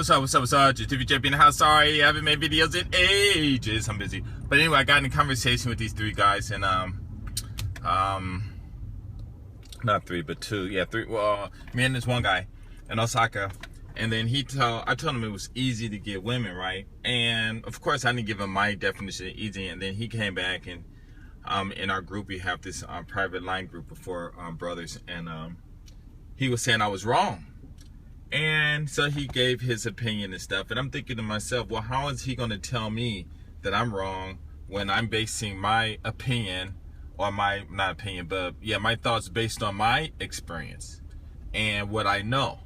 What's up? Just TVJP in the house. Sorry, I haven't made videos in ages. I'm busy. But anyway, I got in a conversation with these three guys, and not three, but two. Yeah, three. Well, me and this one guy in Osaka, and then I told him it was easy to get women, right? And of course, I didn't give him my definition of easy. And then he came back, and in our group, we have this private line group of four brothers, and he was saying I was wrong. And so he gave his opinion and stuff. And I'm thinking to myself, well, how is he going to tell me that I'm wrong when I'm basing my opinion, or my thoughts based on my experience and what I know.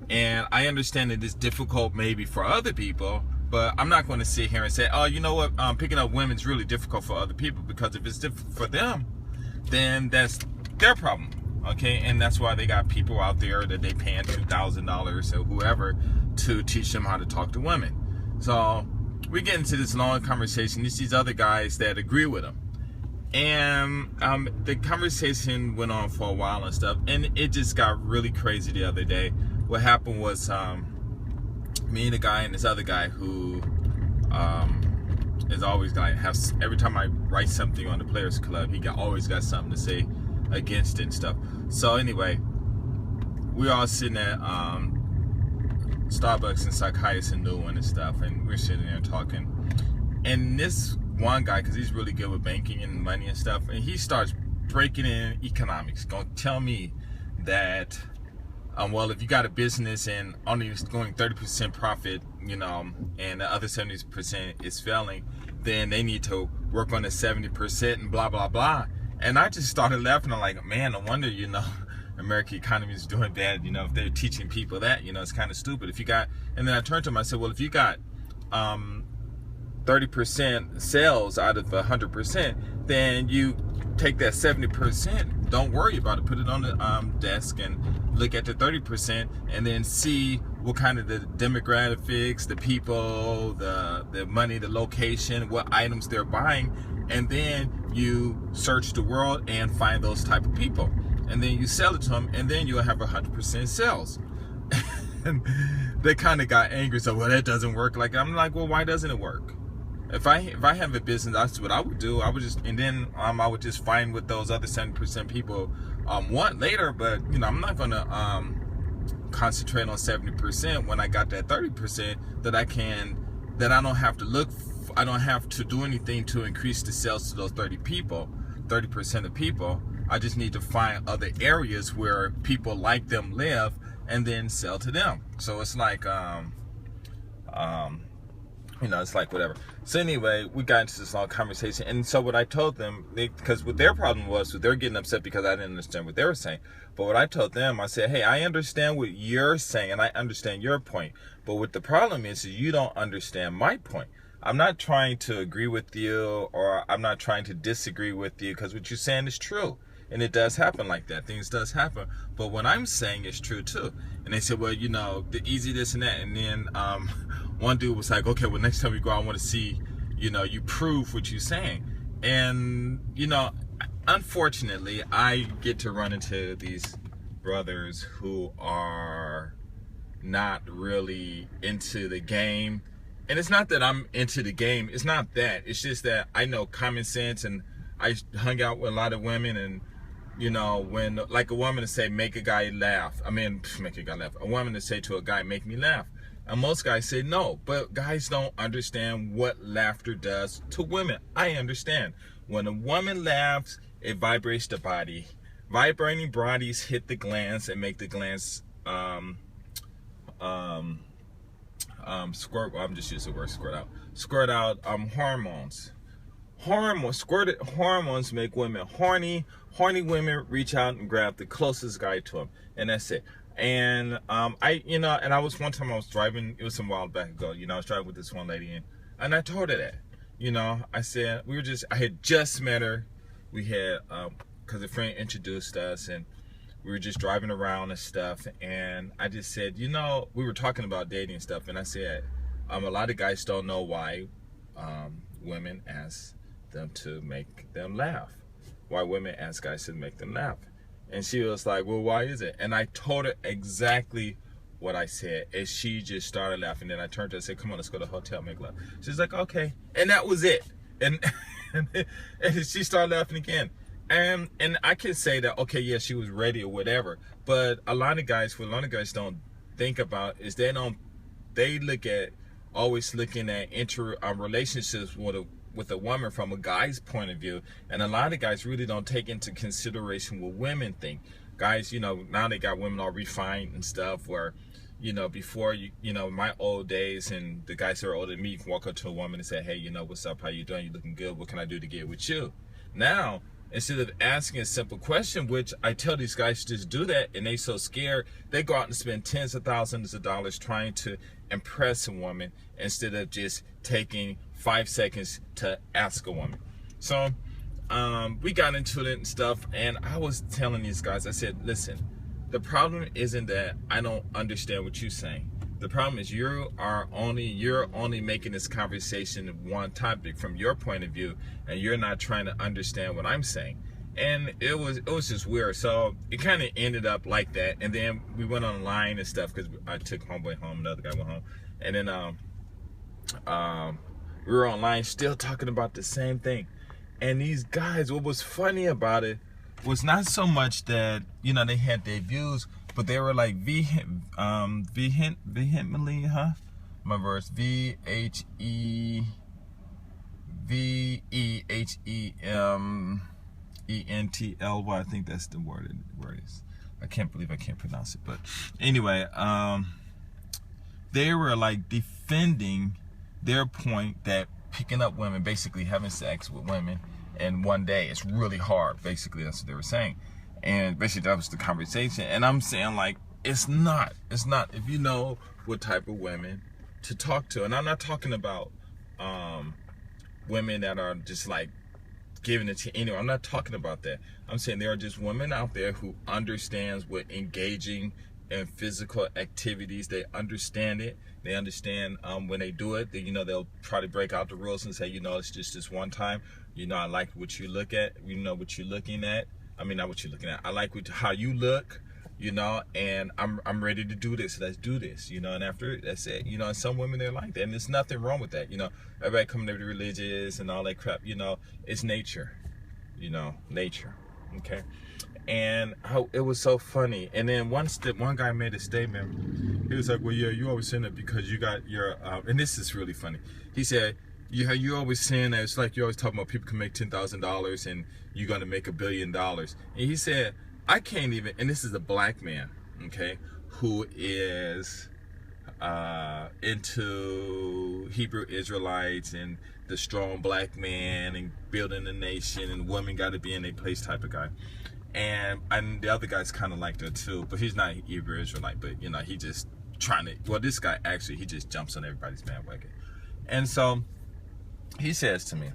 And I understand that it's difficult maybe for other people, but I'm not going to sit here and say, oh, you know what, picking up women is really difficult for other people, because if it's difficult for them, then that's their problem. Okay, and that's why they got people out there that they paying $2,000 or whoever to teach them how to talk to women. So we get into this long conversation. There's these other guys that agree with him, and the conversation went on for a while and stuff, and it just got really crazy the other day. What happened was me and the guy and this other guy who is always like every time I write something on the Players Club, he always got something to say against it and stuff. So anyway, we all sitting at Starbucks in Sakai's and Newman and stuff, and we're sitting there talking. And this one guy, because he's really good with banking and money and stuff, and he starts breaking in economics, gonna tell me that well, if you got a business and only going 30% profit, you know, and the other 70% is failing, then they need to work on the 70% and blah blah blah. And I just started laughing. I'm like, man, no wonder, you know, American economy is doing bad. You know, if they're teaching people that, you know, it's kind of stupid. If you got, and then I turned to him, I said, well, if you got 30% sales out of 100%, then you take that 70%. Don't worry about it. Put it on the desk and look at the 30%, and then see what kind of the demographics, the people, the money, the location, what items they're buying, and then you search the world and find those type of people, and then you sell it to them, and then you'll have 100% sales. And they kind of got angry. So, well, that doesn't work. Like, I'm like, well, why doesn't it work? If I have a business, that's what I would do. I would just, and then I would just find what those other 70% people want later. But you know, I'm not gonna concentrate on 70% when I got that 30% that I don't have to look. I don't have to do anything to increase the sales to those 30% of people. I just need to find other areas where people like them live, and then sell to them. So it's like you know, it's like whatever. So anyway, we got into this long conversation, and so what I told them, because what their problem was they're getting upset because I didn't understand what they were saying. But what I told them, I said, hey, I understand what you're saying, and I understand your point. But what the problem is you don't understand my point. I'm not trying to agree with you, or I'm not trying to disagree with you, because what you're saying is true. And it does happen like that. Things does happen. But what I'm saying is true too. And they said, well, you know, the easy this and that. And then one dude was like, okay, well, next time we go, I want to see, you know, you prove what you're saying. And, you know, unfortunately, I get to run into these brothers who are not really into the game. And it's not that I'm into the game. It's not that. It's just that I know common sense, and I hung out with a lot of women, and you know, when like a woman to say, make a guy laugh. Make a guy laugh. A woman to say to a guy, make me laugh. And most guys say no, but guys don't understand what laughter does to women. I understand. When a woman laughs, it vibrates the body. Vibrating bodies hit the glands and make the glands squirt. Well, I'm just using the word squirt out. Squirt out hormones. Squirted hormones make women horny. Horny women reach out and grab the closest guy to them, and that's it. And and I was one time I was driving. It was some while back ago. You know, I was driving with this one lady, and I told her that. You know, I said I had just met her. We had because a friend introduced us, and we were just driving around and stuff. And I just said, you know, we were talking about dating and stuff, and I said, a lot of guys don't know why women ask them to make them laugh. Why women ask guys to make them laugh. And she was like, well, why is it? And I told her exactly what I said, and she just started laughing. Then I turned to her and said, "Come on, let's go to the hotel, make love." She's like, "Okay," and that was it. And and she started laughing again. And I can say that, okay, yeah, she was ready or whatever. But a lot of guys don't think about is they look at always looking at relationships with a woman from a guy's point of view, and a lot of guys really don't take into consideration what women think. Guys, now they got women all refined and stuff where, before my old days, and the guys who are older than me, you can walk up to a woman and say, "Hey, what's up? How you doing? You looking good? What can I do to get with you?" Now, instead of asking a simple question, which I tell these guys to just do that, and they so scared, they go out and spend tens of thousands of dollars trying to impress a woman instead of just taking 5 seconds to ask a woman. So we got into it and stuff, and I was telling these guys, I said, listen, the problem isn't that I don't understand what you're saying. The problem is you're only making this conversation one topic from your point of view, and you're not trying to understand what I'm saying. And it was just weird. So it kind of ended up like that. And then we went online and stuff because I took homeboy home, another guy went home, and then we were online still talking about the same thing. And these guys, what was funny about it was not so much that they had their views, but they were like vehemently, my verse, VHEVEHEMENTLY, I think that's the word is. I can't believe I can't pronounce it, but anyway, they were like defending their point that picking up women, basically having sex with women in one day, it's really hard. Basically, that's what they were saying. And basically that was the conversation. And I'm saying, like, it's not. If you know what type of women to talk to. And I'm not talking about women that are just like giving it to anyone. I'm not talking about that. I'm saying there are just women out there who understands what engaging in physical activities. They understand it. They understand when they do it, they'll try to break out the rules and say, it's just this one time. I like what you look at. What you're looking at. I mean, not what you're looking at. I like how you look, and I'm ready to do this. Let's do this, and after that's it. And some women, they're like that, and there's nothing wrong with that. Everybody coming to be religious and all that crap. It's nature, nature. Okay. And it was so funny. And then one guy made a statement. He was like, "Well, yeah, you always saying that because you got your," and this is really funny. He said, "You always saying that it's like you're always talking about people can make $10,000 and you're gonna make $1 billion." And he said, "I can't even." And this is a black man, okay, who is into Hebrew Israelites and the strong black man and building a nation and women got to be in their place type of guy. And the other guy's kind of like that too, but he's not Hebrew Israelite, but he just trying to, well, this guy actually, he just jumps on everybody's bandwagon. And so he says to me,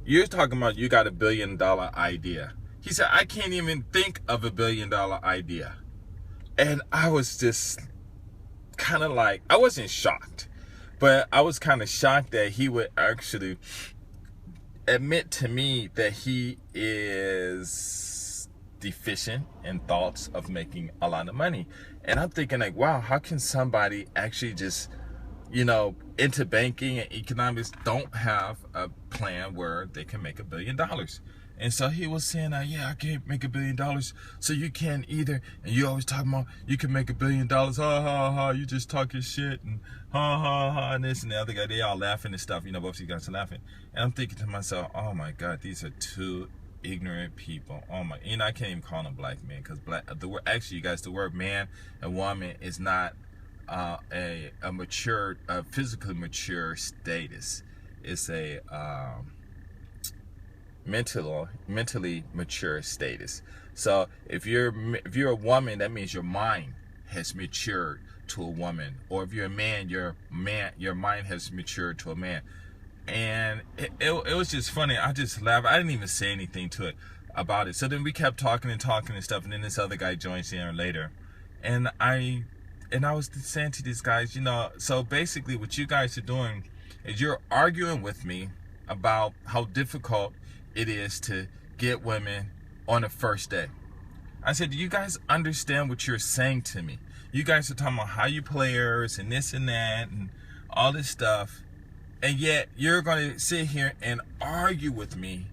"You're talking about you got $1 billion idea." He said, "I can't even think of $1 billion idea." And I was just kind of like, I wasn't shocked, but I was kind of shocked that he would actually admit to me that he is deficient in thoughts of making a lot of money. And I'm thinking like, wow, how can somebody actually just, into banking and economics don't have a plan where they can make $1 billion? And so he was saying, yeah, I can't make $1 billion, so you can't either. And you always talking about you can make $1 billion, ha ha ha, you just talking shit, and ha ha ha, and this and the other guy, they all laughing and stuff, both of you guys are laughing. And I'm thinking to myself, oh my God, these are two ignorant people. Oh my, I can't even call them black men, because the word man and woman is not a mature, physically mature status. It's a mentally mature status. So if you're a woman, that means your mind has matured to a woman, or if you're a man, your mind has matured to a man. And it was just funny. I just laughed. I didn't even say anything to it about it. So then we kept talking and stuff, and then this other guy joins in later, and I was saying to these guys, so basically what you guys are doing is you're arguing with me about how difficult it is to get women on the first day. I said, do you guys understand what you're saying to me? You guys are talking about how you players and this and that and all this stuff. And yet you're going to sit here and argue with me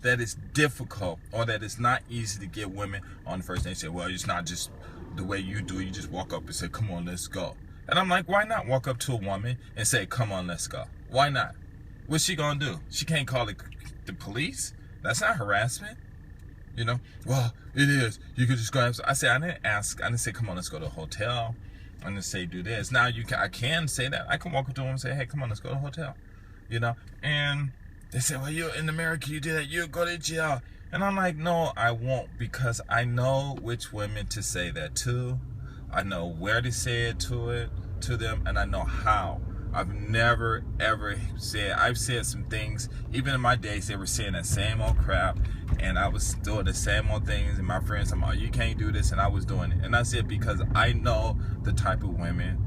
that it's difficult or that it's not easy to get women on the first date. Say, well, it's not just the way you do it. You just walk up and say, come on, let's go. And I'm like, why not walk up to a woman and say, come on, let's go? Why not? What's she going to do? She can't call the police? That's not harassment. You know, well, it is. You could just go. I said, I didn't ask. I didn't say, come on, let's go to a hotel. I didn't say, do this. Now I can say that. I can walk up to them and say, hey, come on, let's go to a hotel. You know, and they say, well, you're in America, you do that, you'll go to jail. And I'm like, no, I won't, because I know which women to say that to. I know where to say it to them, and I know how. I've never, ever said, I've said some things, even in my days, they were saying that same old crap, and I was doing the same old things, and my friends, I'm like, you can't do this, and I was doing it. And I said, because I know the type of women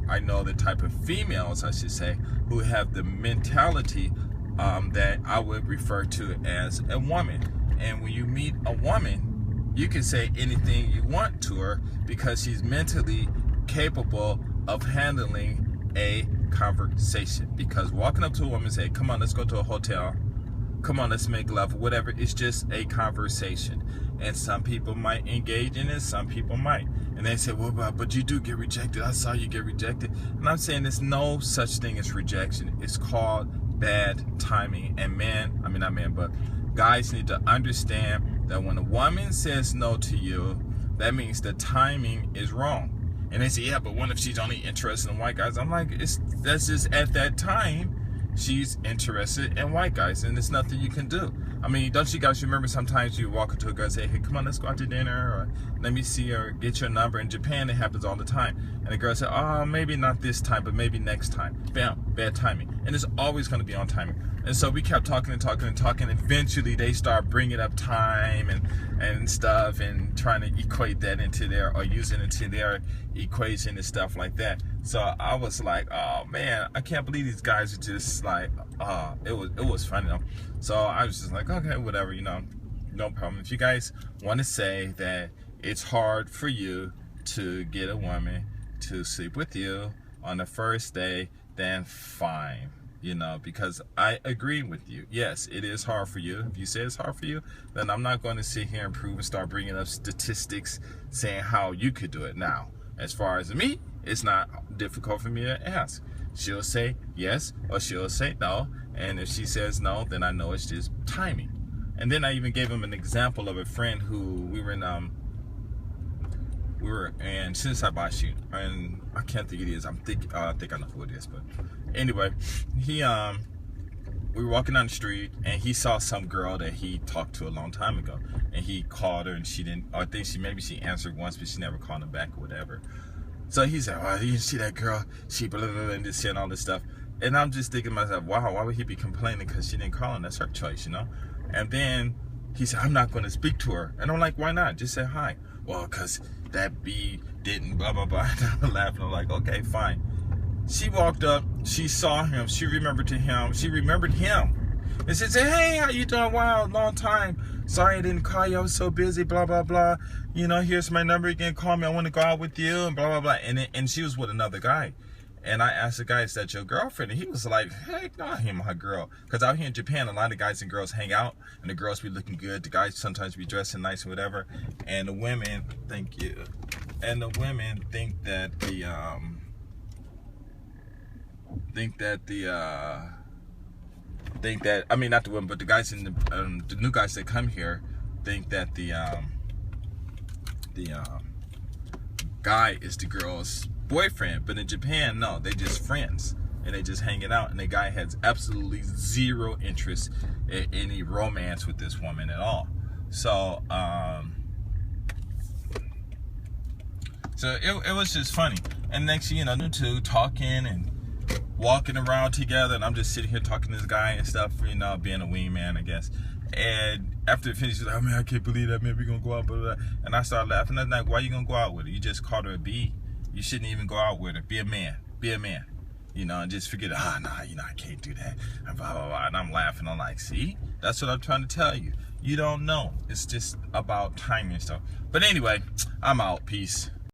I know the type of females, I should say, who have the mentality that I would refer to as a woman. And when you meet a woman, you can say anything you want to her because she's mentally capable of handling a conversation. Because walking up to a woman and say, come on, let's go to a hotel, come on, let's make love, whatever, it's just a conversation. And some people might engage in it, some people might. And they say, well, but you do get rejected. I saw you get rejected. And I'm saying there's no such thing as rejection. It's called bad timing. And guys need to understand that when a woman says no to you, that means the timing is wrong. And they say, yeah, but what if she's only interested in white guys? I'm like, that's just at that time, she's interested in white guys, and there's nothing you can do. I mean, don't you guys remember sometimes you walk into a girl and say, hey, come on, let's go out to dinner, or let me see, or get your number. In Japan, it happens all the time. And the girl said, oh, maybe not this time, but maybe next time. Bam, bad timing. And it's always going to be on timing. And so we kept talking and talking and talking. Eventually, they start bringing up time and stuff and trying to equate that into or use it into their equation and stuff like that. So I was like, oh man, I can't believe these guys are just like, it was funny though. So I was just like, okay, whatever, no problem. If you guys want to say that it's hard for you to get a woman to sleep with you on the first day, then fine. Because I agree with you. Yes, it is hard for you. If you say it's hard for you, then I'm not going to sit here and prove and start bringing up statistics saying how you could do it. Now, as far as me, it's not difficult for me to ask. She'll say yes or she'll say no. And if she says no, then I know it's just timing. And then I even gave him an example of a friend who we were in Shinsaibashi, and I can't think it is. I think I know who it is, but anyway, we were walking down the street and he saw some girl that he talked to a long time ago, and he called her and she didn't. Or I think she answered once, but she never called him back or whatever. So he said, "Oh, you see that girl? She blah blah blah and this and all this stuff." And I'm just thinking to myself, wow, why would he be complaining because she didn't call him? That's her choice, And then he said, I'm not going to speak to her. And I'm like, why not? Just say hi. Well, because that bee didn't blah, blah, blah. And I'm laughing. I'm like, okay, fine. She walked up. She saw him. She remembered him. And she said, hey, how you doing? Wow, long time. Sorry I didn't call you. I was so busy, blah, blah, blah. Here's my number. You can call me. I want to go out with you and blah, blah, blah. And she was with another guy. And I asked the guy, is that your girlfriend? And he was like, heck no, him, my girl. Because out here in Japan, a lot of guys and girls hang out. And the girls be looking good. The guys sometimes be dressing nice and whatever. And the women, thank you. And the women think that not the women, but the guys in the new guys that come here think that the guy is the girl's boyfriend. But in Japan, no, they just friends and they just hanging out, and the guy has absolutely zero interest in any romance with this woman at all. So it was just funny. And next thing you know, the two talking and walking around together, and I'm just sitting here talking to this guy and stuff, being a wingman, I guess. And after it finished, he's like, oh man, I can't believe that, man, we gonna go out, blah, blah, blah. And I started laughing. I was like, why you gonna go out with her? You just called her a B. You shouldn't even go out with her. Be a man. And just forget, I can't do that. And blah, blah, blah. And I'm laughing. I'm like, see? That's what I'm trying to tell you. You don't know. It's just about timing and stuff. But anyway, I'm out. Peace.